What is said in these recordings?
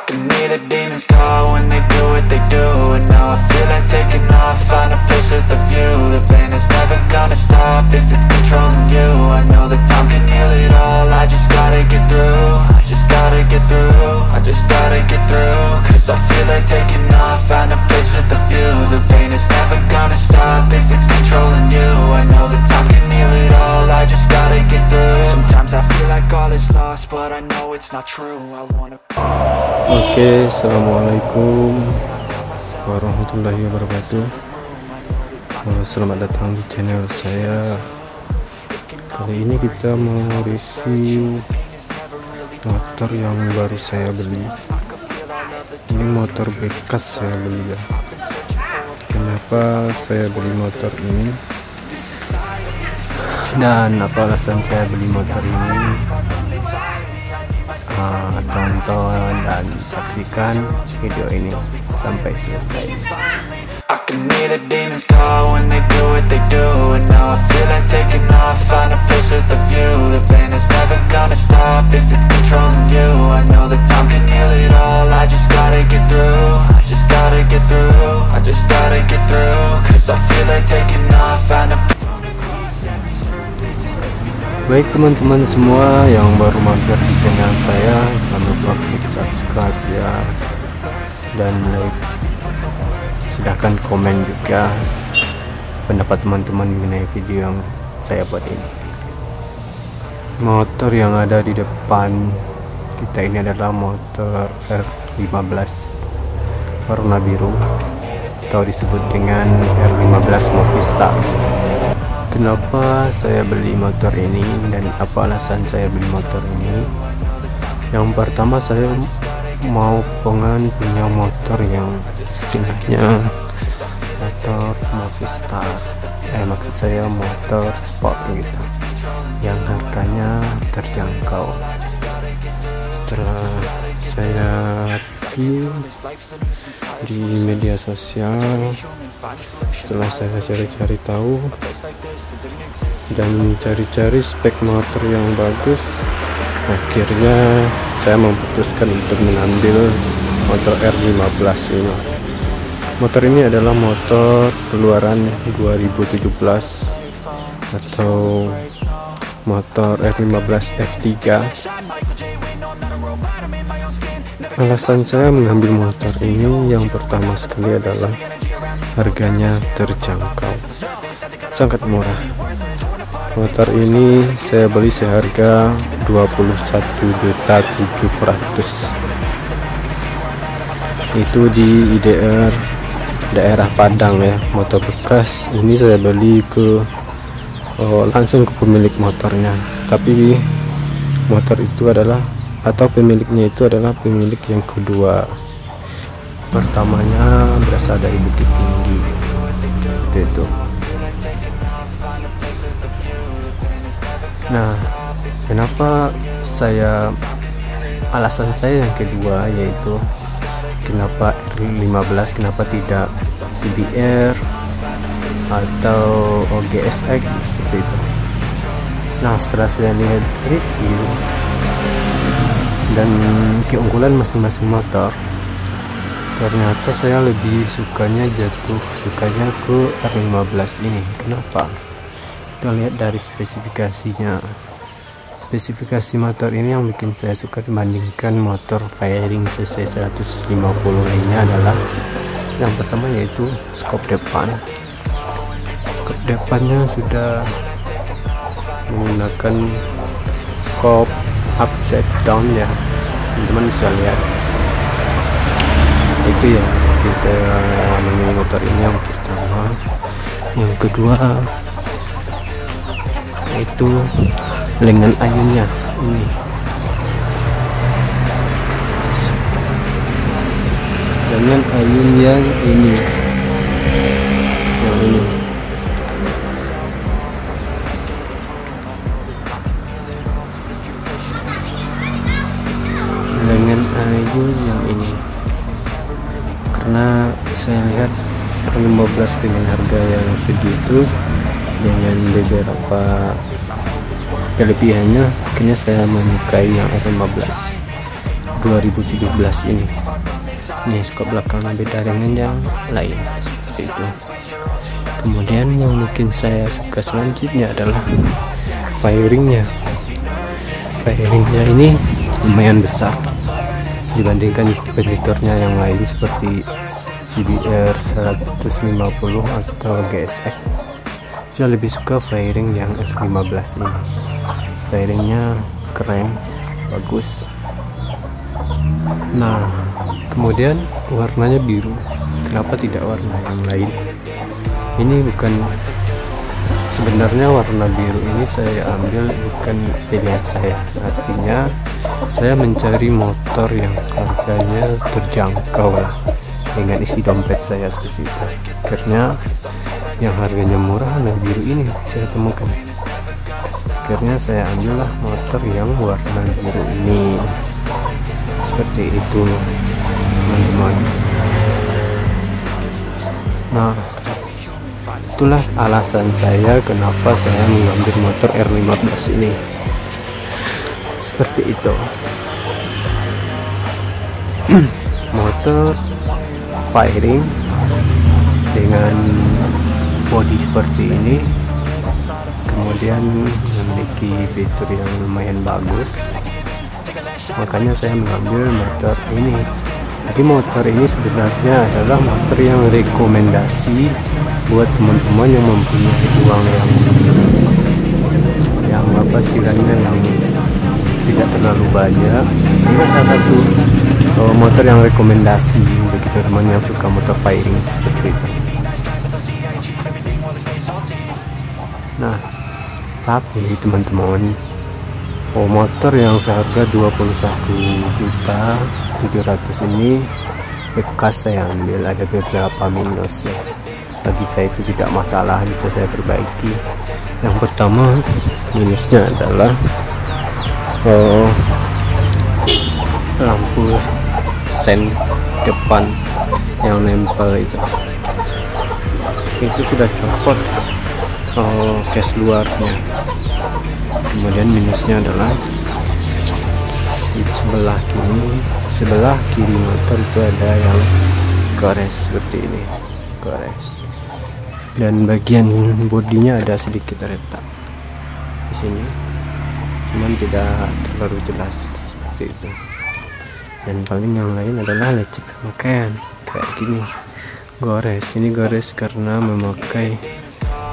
can hear the demons call when they do what they do. And now I feel like taking off, find a place with a view. The pain is never gonna stop if it's controlling you. I know that time can heal it all, I just gotta get through. I just gotta get through, I just gotta get through. Cause I feel like taking off, find a place with a view. The pain is never gonna stop if it's controlling you. I know that time can heal it all, I just gotta get through. Sometimes I feel like all is lost, but I know it's not true. I wanna... Oke, assalamualaikum warahmatullahi wabarakatuh. Selamat datang di channel saya. Kali ini kita mau review motor yang baru saya beli. Ini motor bekas saya beli ya. Kenapa saya beli motor ini dan apa alasan saya beli motor ini? Tonton dan saksikan video ini sampai selesai. I can hear the demons call when they do what they do. And now I feel like taking off, find a place with a view. The pain is never gonna stop if it's controlling you. I know that time can heal it all, I just gotta get through. I just gotta get through, I just gotta get through. Cause I feel like taking off, find a... Baik teman-teman semua yang baru mampir di channel saya, jangan lupa klik subscribe ya, dan like. Silahkan komen juga pendapat teman-teman mengenai video yang saya buat ini. Motor yang ada di depan kita ini adalah motor R15 warna biru atau disebut dengan R15 Movistar. Kenapa saya beli motor ini dan apa alasan saya beli motor ini? Yang pertama, saya mau pengen punya motor yang istilahnya motor Movistar, maksud saya motor sport gitu, yang harganya terjangkau. Setelah saya review di media sosial, setelah saya cari-cari tahu dan cari-cari spek motor yang bagus, akhirnya saya memutuskan untuk mengambil motor R15 ini. Motor ini adalah motor keluaran 2017 atau motor R15 F3. Alasan saya mengambil motor ini yang pertama sekali adalah harganya terjangkau, sangat murah. Motor ini saya beli seharga 21.700.000. Itu di IDR daerah Padang ya, motor bekas. Ini saya beli ke langsung ke pemilik motornya, tapi motor itu adalah atau pemiliknya itu adalah pemilik yang kedua. Pertamanya berasal dari Bukit Tinggi itu. Nah, kenapa alasan saya yang kedua yaitu kenapa R15, kenapa tidak CBR atau GSX seperti itu. Nah, setelah saya lihat review dan keunggulan masing-masing motor, ternyata saya lebih sukanya ke R15 ini. Kenapa? Kita lihat dari spesifikasinya. Spesifikasi motor ini yang bikin saya suka dibandingkan motor Fairing CC 150 lainnya adalah yang pertama yaitu skop depan. Skop depannya sudah menggunakan skop upside down ya, teman-teman bisa lihat. Itu ya bikin saya memilih motor ini yang pertama. Yang kedua itu lengan ayunnya ini. Lengan ayun yang ini. Lengan ayun yang ini. Karena saya lihat R15 dengan harga yang segitu dengan beberapa kelebihannya, akhirnya saya menyukai yang R15. 2017 ini. Nih skop belakangnya beda dengan yang lain seperti itu. Kemudian yang mungkin saya suka selanjutnya adalah firingnya. Firingnya ini lumayan besar dibandingkan kompetitornya yang lain seperti GBR 150 atau GSX. Saya lebih suka firing yang F15 ini. Firingnya keren, bagus. Nah, kemudian warnanya biru. Kenapa tidak warna yang lain? Ini bukan, sebenarnya warna biru ini saya ambil bukan pilihan saya. Artinya saya mencari motor yang harganya terjangkau lah dengan isi dompet saya seperti itu. Akhirnya yang harganya murah, nah biru ini saya temukan. Akhirnya saya ambillah motor yang warna biru ini. Seperti itu teman-teman. Nah, itulah alasan saya kenapa saya mengambil motor R15 ini. Seperti itu. Motor firing dengan bodi seperti ini, kemudian memiliki fitur yang lumayan bagus, makanya saya mengambil motor ini. Jadi motor ini sebenarnya adalah motor yang rekomendasi buat teman-teman yang mempunyai uang yang apa istilahnya, yang tidak terlalu banyak. Ini salah satu motor yang rekomendasi bagi teman yang suka motor firing seperti itu. Nah, tapi teman-teman, motor yang seharga 21.700.000 ini bekas saya ambil, ada beberapa minus ya. Bagi saya itu tidak masalah, bisa saya perbaiki. Yang pertama minusnya adalah lampu sen depan yang nempel itu sudah copot case luarnya. Kemudian minusnya adalah di sebelah kiri motor itu ada yang gores seperti ini, gores, dan bagian bodinya ada sedikit retak di sini, cuman tidak terlalu jelas seperti itu. Dan paling yang lain adalah lecet pemakaian kayak gini, gores. Ini gores karena memakai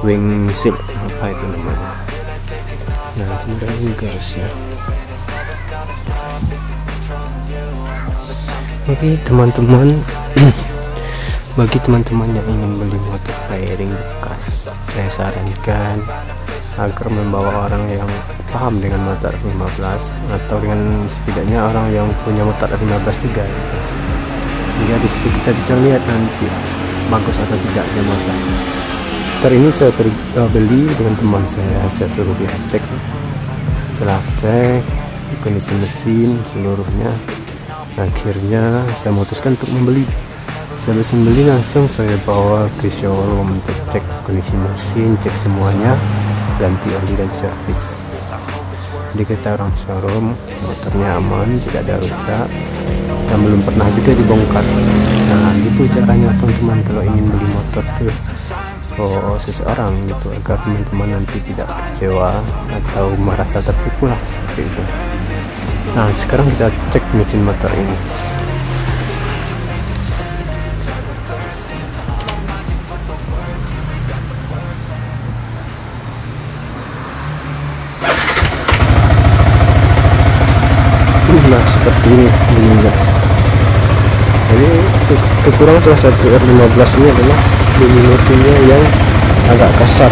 wing seal, apa itu namanya. Nah, ini garisnya. Bagi teman-teman yang ingin beli motor firing bekas, saya sarankan agar membawa orang yang paham dengan motor 15, atau dengan setidaknya orang yang punya motor 15 juga gitu. Sehingga disitu kita bisa lihat nanti bagus atau tidaknya motor. Motor ini saya beli dengan teman saya suruh dia cek. Setelah cek kondisi mesin seluruhnya, akhirnya saya memutuskan untuk membeli. Sehabis membeli langsung saya bawa ke showroom untuk cek kondisi mesin, cek semuanya, ganti oli dan servis. Jadi kita orang showroom, motornya aman, tidak ada rusak, dan belum pernah juga dibongkar. Nah, itu caranya teman-teman kalau ingin beli motor ke seseorang gitu, agar teman-teman nanti tidak kecewa atau merasa tertipu lah seperti itu. Nah, sekarang kita cek mesin motor ini. Nah, seperti ini bunyinya. Jadi kekurangan salah satu R15 ini adalah bunyi mesinnya yang agak kasar.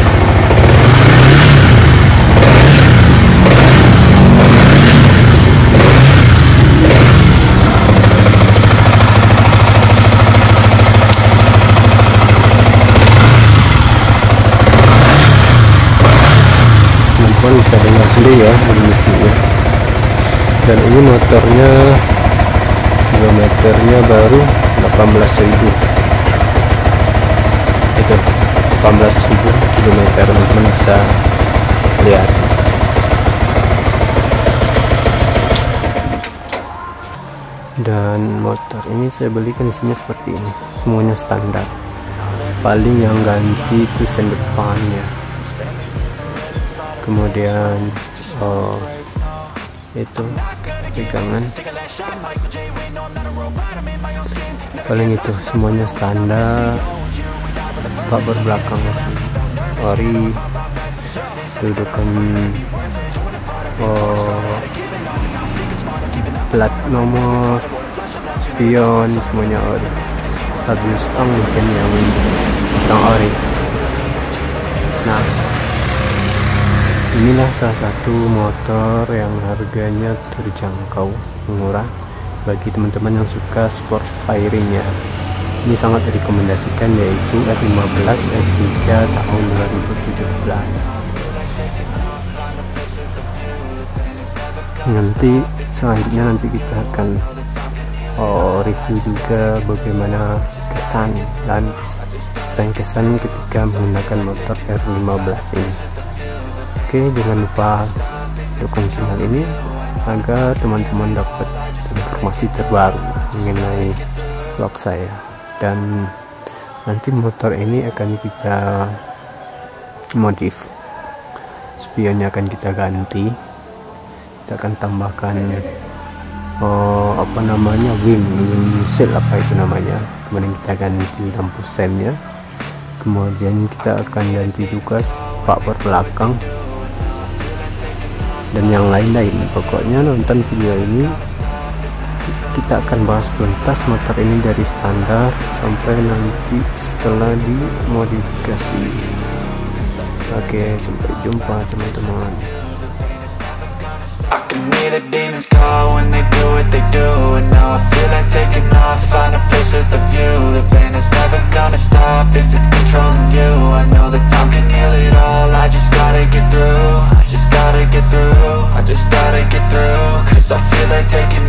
Teman-teman bisa dengar sendiri ya bunyi mesinnya. Dan ini motornya kilometernya baru 18.000, itu 18.000 kilometer, teman-teman bisa lihat. Dan motor ini saya beli kondisinya seperti ini, semuanya standar. Paling yang ganti itu sen depannya, kemudian itu pegangan, paling itu semuanya standar. Bumper belakang masih ori, dudukan plat nomor, spion semuanya ori. Stabil stang mungkin yang ori. Nah, inilah salah satu motor yang harganya terjangkau, murah bagi teman-teman yang suka sport firing-nya. Ini sangat direkomendasikan, yaitu R15 F3 tahun 2017. Selanjutnya kita akan review juga bagaimana kesan dan kesan ketika menggunakan motor R15 ini. Oke, jangan lupa dukung channel ini agar teman-teman dapat informasi terbaru mengenai vlog saya. Dan nanti motor ini akan kita modif, spionnya akan kita ganti, kita akan tambahkan wing seal, apa itu namanya, kemudian kita ganti lampu stemnya, kemudian kita akan ganti juga bumper belakang dan yang lain-lain. Pokoknya nonton video ini, kita akan bahas tuntas motor ini dari standar sampai nanti setelah dimodifikasi. Oke, sampai jumpa teman-teman. I can hear the demons call when they do what they do, and now I feel like taking off, find a place with a view. The pain is never gonna stop if it's controlling you. I know that time can heal it all, I just gotta get through. I just gotta get through, I just gotta get through. Cause I feel like taking